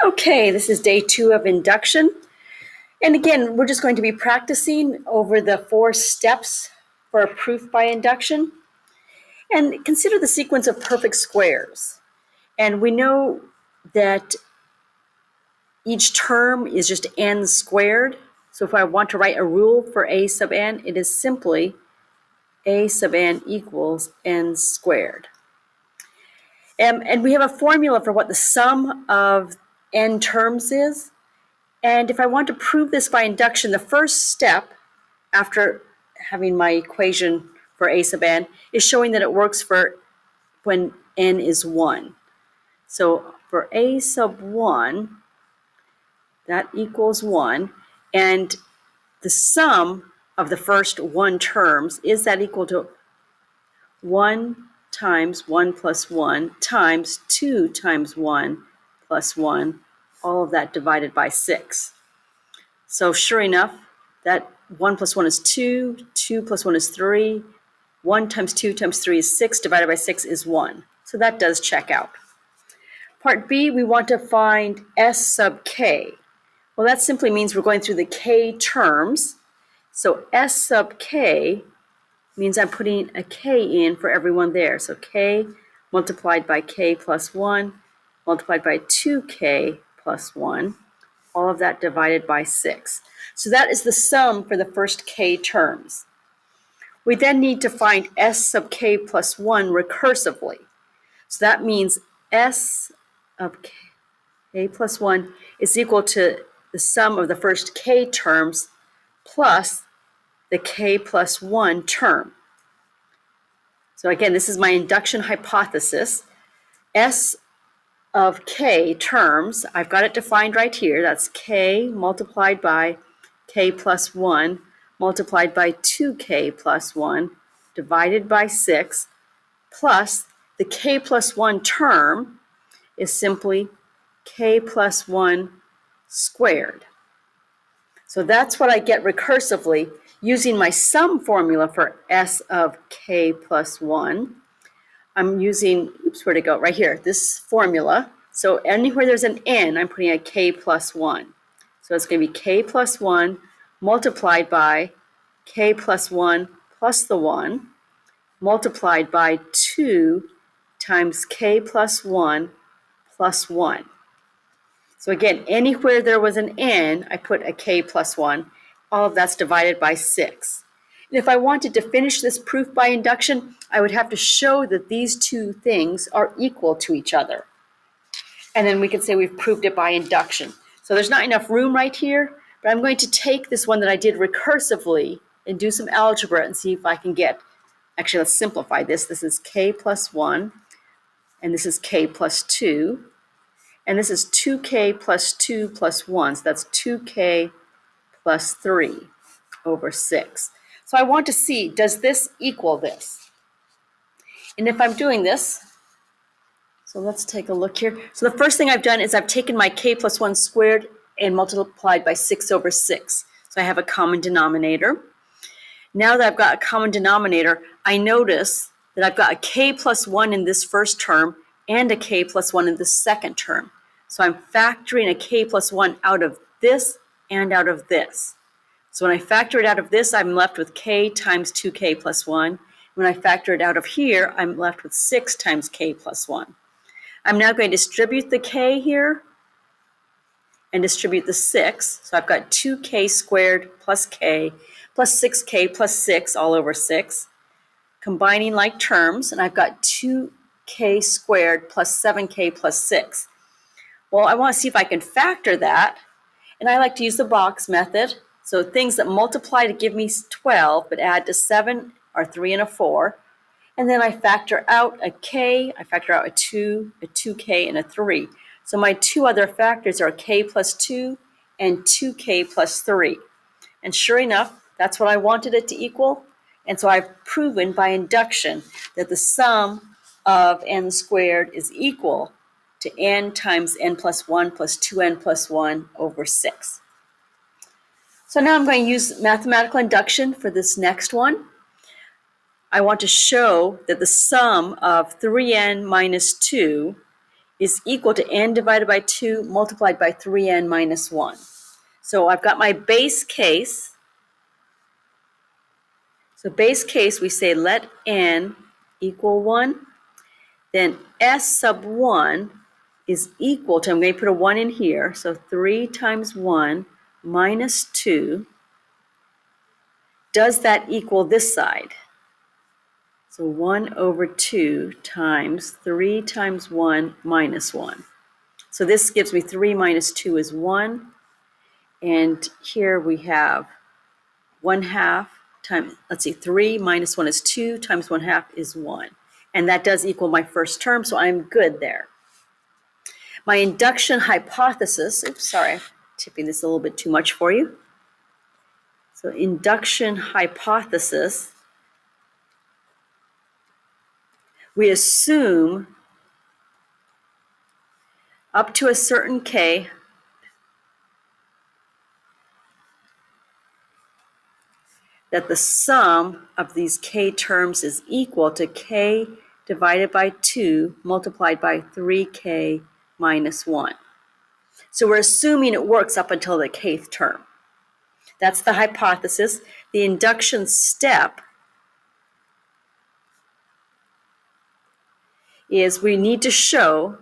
Okay, this is day 2 of induction. And again, we're just going to be practicing over the 4 steps for a proof by induction. And consider the sequence of perfect squares. And we know that each term is just n squared. So if I want to write a rule for a sub n, it is simply a sub n equals n squared. And we have a formula for what the sum of n terms is. And if I want to prove this by induction, the first step after having my equation for a sub n is showing that it works for when n is 1. So for a sub 1, that equals 1. And the sum of the first 1 terms, is that equal to 1 times 1 plus 1 times 2 times 1 plus 1, all of that divided by 6. So sure enough, that 1 plus 1 is 2, 2 plus 1 is 3, 1 times 2 times 3 is 6, divided by 6 is 1. So that does check out. Part B, we want to find S sub k. Well, that simply means we're going through the k terms. So S sub k means I'm putting a k in for everyone there. So k multiplied by k plus 1, multiplied by 2k plus 1, all of that divided by 6. So that is the sum for the first k terms. We then need to find S sub k plus 1 recursively. So that means S of k plus 1 is equal to the sum of the first k terms plus the k plus 1 term. So again, this is my induction hypothesis. S of k terms, I've got it defined right here. That's k multiplied by k plus 1 multiplied by 2k plus 1 divided by 6 plus the k plus 1 term is simply k plus 1 squared. So that's what I get recursively using my sum formula for S of k plus 1. I'm using, where'd it go? Right here, this formula. So anywhere there's an n, I'm putting a k plus 1. So it's going to be k plus 1 multiplied by k plus 1 plus the 1 multiplied by 2 times k plus 1 plus 1. So again, anywhere there was an n, I put a k plus 1. All of that's divided by 6. And if I wanted to finish this proof by induction, I would have to show that these two things are equal to each other. And then we can say we've proved it by induction. So there's not enough room right here, but I'm going to take this one that I did recursively and do some algebra and see if I can get, actually let's simplify this. This is k plus 1, and this is k plus 2, and this is 2k plus 2 plus 1, so that's 2k plus 3 over 6. So I want to see, does this equal this? And if I'm doing this, so let's take a look here. So the first thing I've done is I've taken my k plus 1 squared and multiplied by 6 over 6. So I have a common denominator. Now that I've got a common denominator, I notice that I've got a k plus 1 in this first term and a k plus 1 in the second term. So I'm factoring a k plus 1 out of this and out of this. So when I factor it out of this, I'm left with k times 2k plus 1. When I factor it out of here, I'm left with 6 times k plus 1. I'm now going to distribute the k here and distribute the 6. So I've got 2k squared plus k plus 6k plus 6 all over 6. Combining like terms, and I've got 2k squared plus 7k plus 6. Well, I want to see if I can factor that, and I like to use the box method. So things that multiply to give me 12 but add to 7 are 3 and a 4. And then I factor out a k, I factor out a 2, a 2k, and a 3. So my two other factors are k plus 2 and 2k plus 3. And sure enough, that's what I wanted it to equal. And so I've proven by induction that the sum of n squared is equal to n times n plus 1 plus 2n plus 1 over 6. So now I'm going to use mathematical induction for this next one. I want to show that the sum of 3n minus 2 is equal to n divided by 2 multiplied by 3n minus 1. So I've got my base case. So base case, we say let n equal 1. Then s sub 1 is equal to, I'm going to put a 1 in here, so 3 times 1 minus 2. Does that equal this side? So 1 over 2 times 3 times 1 minus 1. So this gives me 3 minus 2 is 1. And here we have 1/2 times, 3 minus 1 is 2 times 1/2 is 1. And that does equal my first term, so I'm good there. My induction hypothesis, oops, sorry, I'm tipping this a little bit too much for you. So induction hypothesis, we assume up to a certain k, that the sum of these k terms is equal to k divided by 2 multiplied by 3k minus 1. So we're assuming it works up until the kth term. That's the hypothesis. The induction step is we need to show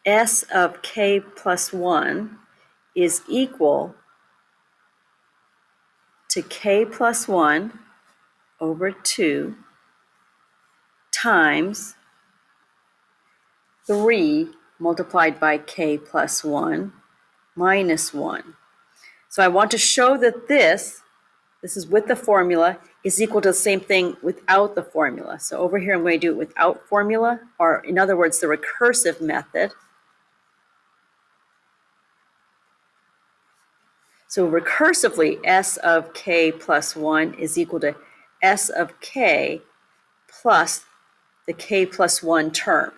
s of k plus 1 is equal to k plus 1 over 2 times 3 multiplied by k plus 1 minus 1. So I want to show that this is with the formula, is equal to the same thing without the formula. So over here I'm going to do it without formula, or in other words, the recursive method. So recursively, s of k plus 1 is equal to s of k plus the k plus 1 term.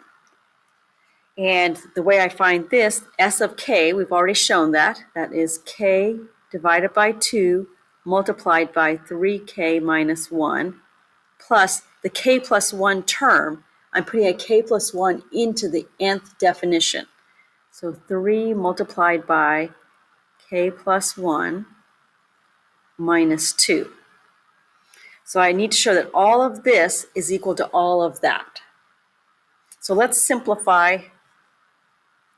And the way I find this, s of k, we've already shown that. That is k divided by 2 multiplied by 3k minus 1 plus the k plus 1 term. I'm putting a k plus 1 into the nth definition. So 3 multiplied by k plus 1 minus 2. So I need to show that all of this is equal to all of that. So let's simplify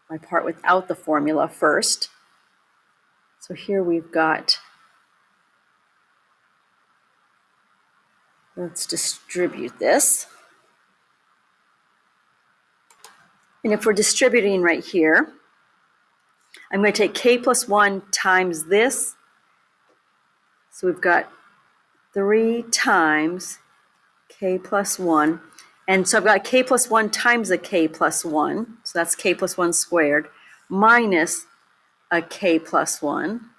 my part without the formula first. So here we've got, let's distribute this. And if we're distributing right here, I'm going to take k plus 1 times this. So we've got 3 times k plus 1. And so I've got k plus 1 times a k plus 1. So that's k plus 1 squared minus a k plus 1.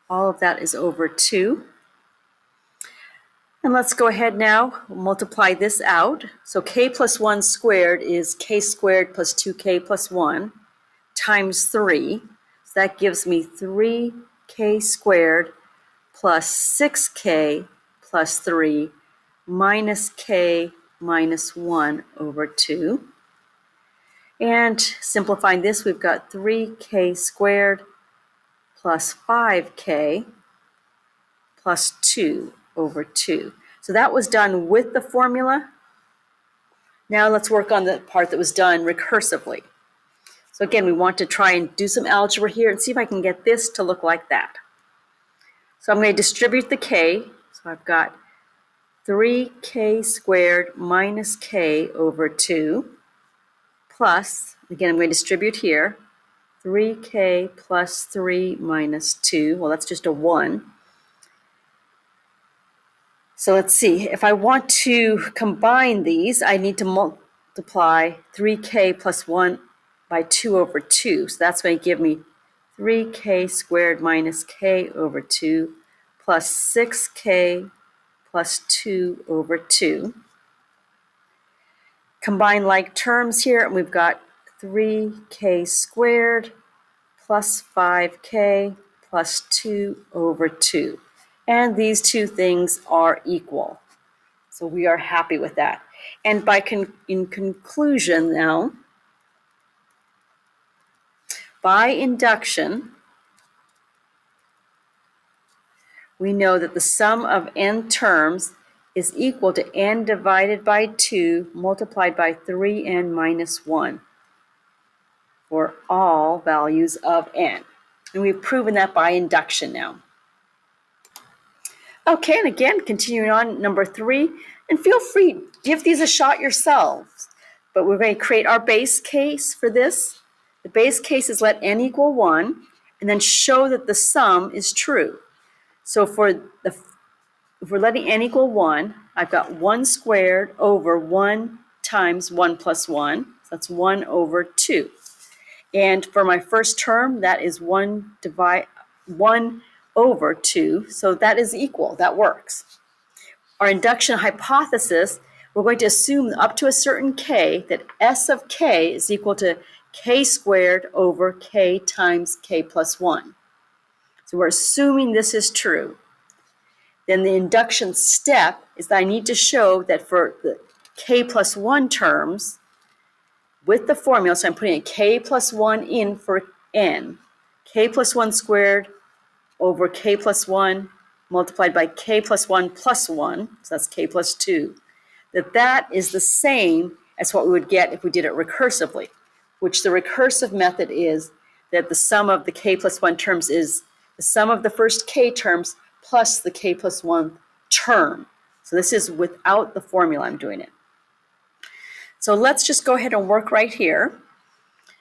All of that is over 2. And let's go ahead now, multiply this out. So k plus 1 squared is k squared plus 2k plus 1 times 3. So that gives me 3k squared plus 6k plus 3 minus k minus 1 over 2. And simplifying this, we've got 3k squared plus 5k plus 2 over 2. So that was done with the formula. Now let's work on the part that was done recursively. So again, we want to try and do some algebra here and see if I can get this to look like that. So I'm going to distribute the k. So I've got 3k squared minus k over 2 plus, again, I'm going to distribute here, 3k plus 3 minus 2. Well, that's just a 1. So let's see. If I want to combine these, I need to multiply 3k plus 1 by 2 over 2. So that's going to give me 3k squared minus k over 2 plus 6k plus 2 over 2. Combine like terms here, and we've got 3k squared plus 5k plus 2 over 2. And these two things are equal. So we are happy with that. And in conclusion now, by induction, we know that the sum of n terms is equal to n divided by 2 multiplied by 3n minus 1 for all values of n. And we've proven that by induction now. Okay, and again, continuing on, number 3, and feel free, give these a shot yourselves. But we're going to create our base case for this. The base case is let n equal 1, and then show that the sum is true. So if we're letting n equal 1, I've got 1 squared over 1 times 1 plus 1. So that's 1 over 2. And for my first term, that is 1 over 2. So that is equal. That works. Our induction hypothesis, we're going to assume up to a certain k that S of k is equal to k squared over k times k plus 1. So we're assuming this is true. Then the induction step is that I need to show that for the k plus 1 terms, with the formula, so I'm putting a k plus 1 in for n, k plus 1 squared over k plus 1 multiplied by k plus 1 plus 1, so that's k plus 2, that is the same as what we would get if we did it recursively, which the recursive method is that the sum of the k plus 1 terms is the sum of the first k terms plus the k plus 1 term. So this is without the formula I'm doing it. So let's just go ahead and work right here.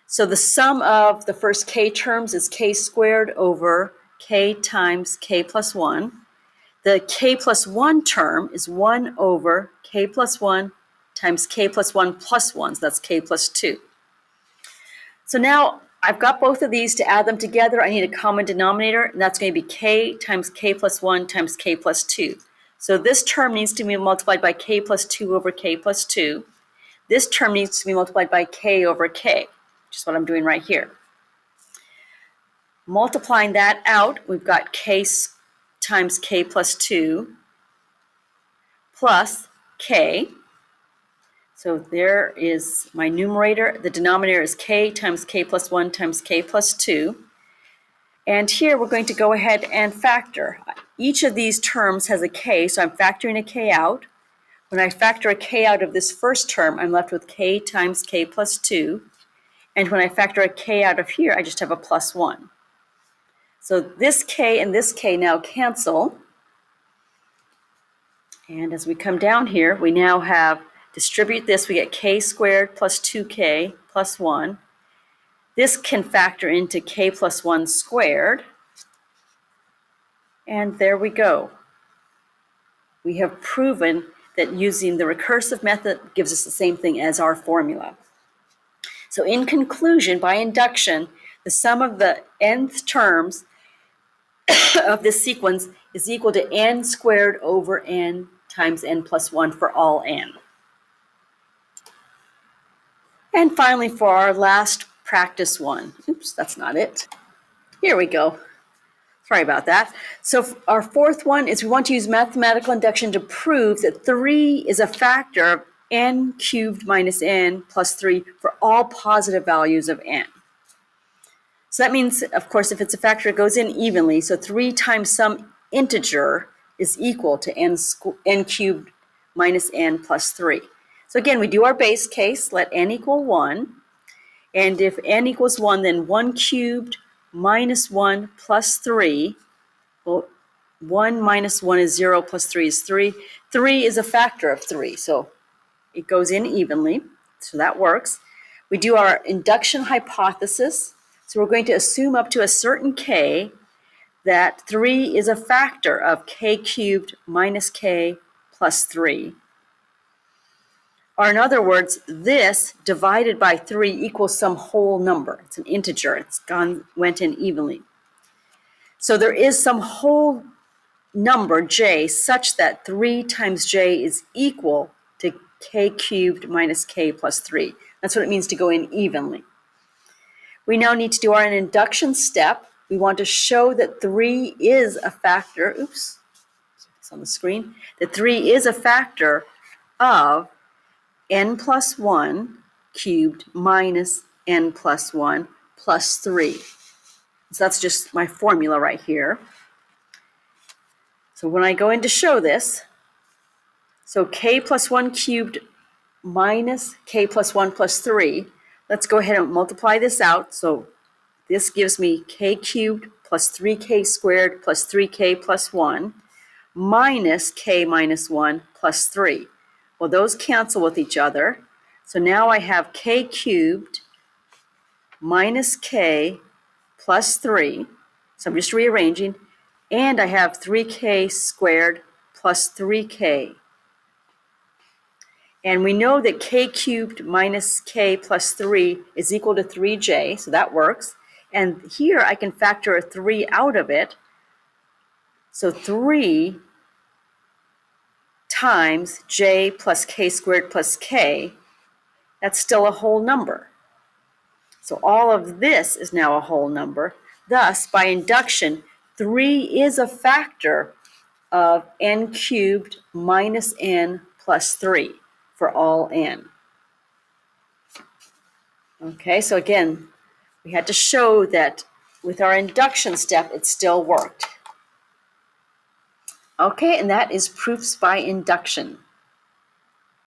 So the sum of the first k terms is k squared over k times k plus 1. The k plus 1 term is 1 over k plus 1 times k plus 1 plus 1, so that's k plus 2. So now I've got both of these. To add them together, I need a common denominator, and that's going to be k times k plus 1 times k plus 2. So this term needs to be multiplied by k plus 2 over k plus 2. This term needs to be multiplied by k over k, which is what I'm doing right here. Multiplying that out, we've got k times k plus 2 plus k. So there is my numerator. The denominator is k times k plus 1 times k plus 2. And here we're going to go ahead and factor. Each of these terms has a k, so I'm factoring a k out. When I factor a k out of this first term, I'm left with k times k plus 2. And when I factor a k out of here, I just have a plus 1. So this k and this k now cancel. And as we come down here, we now have, distribute this, we get k squared plus 2k plus 1. This can factor into k plus 1 squared. And there we go. We have proven that using the recursive method gives us the same thing as our formula. So in conclusion, by induction, the sum of the nth terms of this sequence is equal to n squared over n times n plus 1 for all n. And finally, for our last practice one. Oops, that's not it. Here we go. Sorry about that. So our fourth one is we want to use mathematical induction to prove that 3 is a factor of n cubed minus n plus 3 for all positive values of n. So that means, of course, if it's a factor, it goes in evenly. So 3 times some integer is equal to n cubed minus n plus 3. So again, we do our base case, let n equal 1. And if n equals 1, then 1 cubed minus 1 plus 3, well, 1 minus 1 is 0, plus 3 is 3. 3 is a factor of 3, so it goes in evenly, so that works. We do our induction hypothesis, so we're going to assume up to a certain k that 3 is a factor of k cubed minus k plus 3. Or in other words, this divided by 3 equals some whole number. It's an integer. It's went in evenly. So there is some whole number, j, such that 3 times j is equal to k cubed minus k plus 3. That's what it means to go in evenly. We now need to do our induction step. We want to show that 3 is a factor. Oops, it's on the screen. That 3 is a factor of n plus 1 cubed minus n plus 1 plus 3. So that's just my formula right here. So when I go in to show this, so k plus 1 cubed minus k plus 1 plus 3, let's go ahead and multiply this out. So this gives me k cubed plus 3k squared plus 3k plus 1 minus k minus 1 plus 3. Well, those cancel with each other. So now I have k cubed minus k plus 3. So I'm just rearranging. And I have 3k squared plus 3k. And we know that k cubed minus k plus 3 is equal to 3j, so that works. And here I can factor a 3 out of it. So 3 times j plus k squared plus k, that's still a whole number. So all of this is now a whole number. Thus, by induction, 3 is a factor of n cubed minus n plus 3 for all n. Okay, so again, we had to show that with our induction step, it still worked. Okay, and that is proofs by induction.